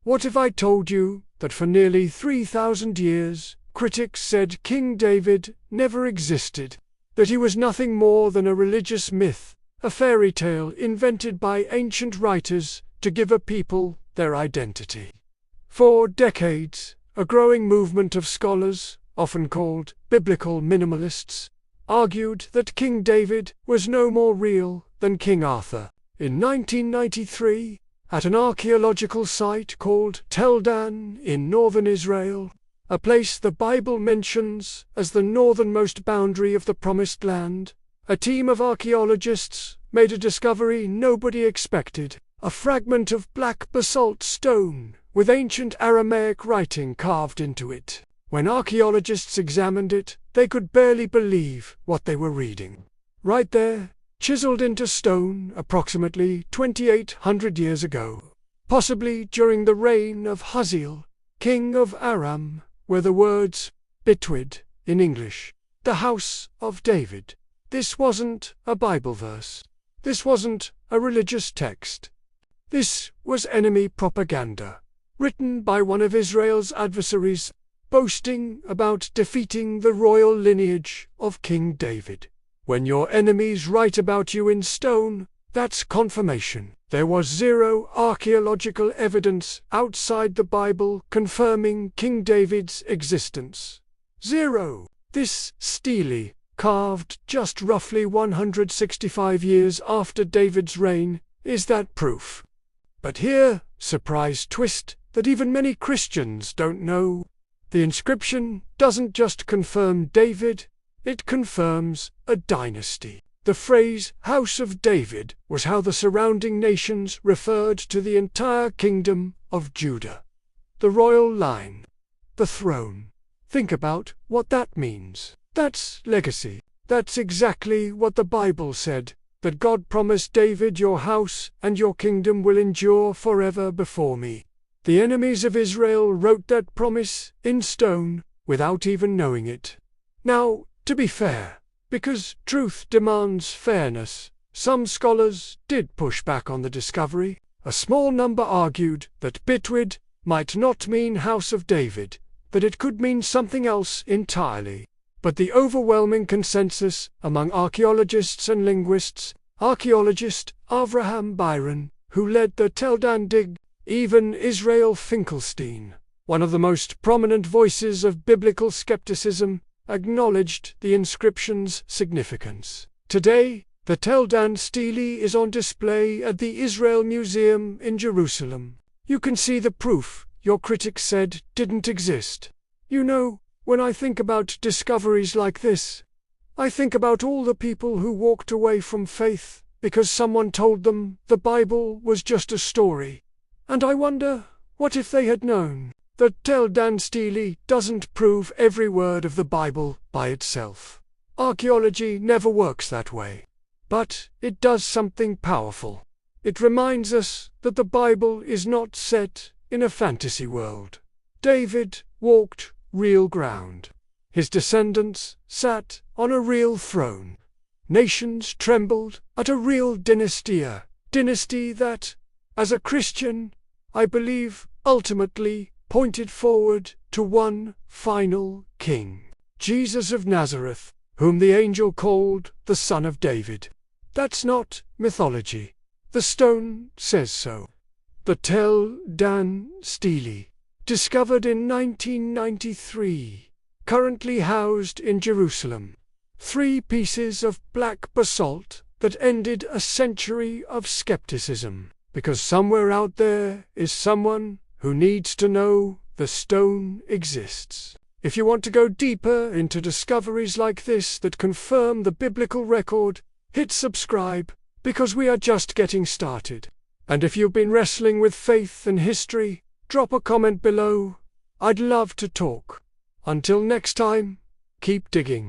What if I told you that for nearly 3,000 years, critics said King David never existed, that he was nothing more than a religious myth, a fairy tale invented by ancient writers to give a people their identity? For decades, a growing movement of scholars, often called biblical minimalists, argued that King David was no more real than King Arthur. In 1993, at an archaeological site called Tel Dan in northern Israel, a place the Bible mentions as the northernmost boundary of the Promised Land, a team of archaeologists made a discovery nobody expected: a fragment of black basalt stone with ancient Aramaic writing carved into it. When archaeologists examined it, they could barely believe what they were reading. Right there, chiseled into stone approximately 2,800 years ago, possibly during the reign of Hazael, king of Aram, were the words Bitwid in English, the house of David. This wasn't a Bible verse. This wasn't a religious text. This was enemy propaganda, written by one of Israel's adversaries, boasting about defeating the royal lineage of King David. When your enemies write about you in stone, that's confirmation. There was zero archaeological evidence outside the Bible confirming King David's existence. Zero. This stele, carved just roughly 165 years after David's reign, is that proof. But here, surprise twist, that even many Christians don't know. The inscription doesn't just confirm David, it confirms a dynasty. The phrase House of David was how the surrounding nations referred to the entire kingdom of Judah. The royal line. The throne. Think about what that means. That's legacy. That's exactly what the Bible said, that God promised David, your house and your kingdom will endure forever before me. The enemies of Israel wrote that promise in stone without even knowing it. Now, to be fair, because truth demands fairness, some scholars did push back on the discovery. A small number argued that Bitwid might not mean House of David, that it could mean something else entirely. But the overwhelming consensus among archaeologists and linguists, archaeologist Avraham Byron, who led the Tel Dan dig, even Israel Finkelstein, one of the most prominent voices of biblical skepticism, acknowledged the inscription's significance. Today, the Tel Dan stele is on display at the Israel Museum in Jerusalem. You can see the proof your critics said didn't exist. You know, when I think about discoveries like this, I think about all the people who walked away from faith because someone told them the Bible was just a story. And I wonder, what if they had known? The Tel Dan stele doesn't prove every word of the Bible by itself. Archaeology never works that way. But it does something powerful. It reminds us that the Bible is not set in a fantasy world. David walked real ground. His descendants sat on a real throne. Nations trembled at a real dynasty that, as a Christian, I believe ultimately pointed forward to one final king, Jesus of Nazareth, whom the angel called the Son of David. That's not mythology. The stone says so. The Tel Dan stele, discovered in 1993, currently housed in Jerusalem. 3 pieces of black basalt that ended a century of skepticism, because somewhere out there is someone who needs to know the stone exists. If you want to go deeper into discoveries like this that confirm the biblical record, hit subscribe, because we are just getting started. And if you've been wrestling with faith and history, drop a comment below. I'd love to talk. Until next time, keep digging.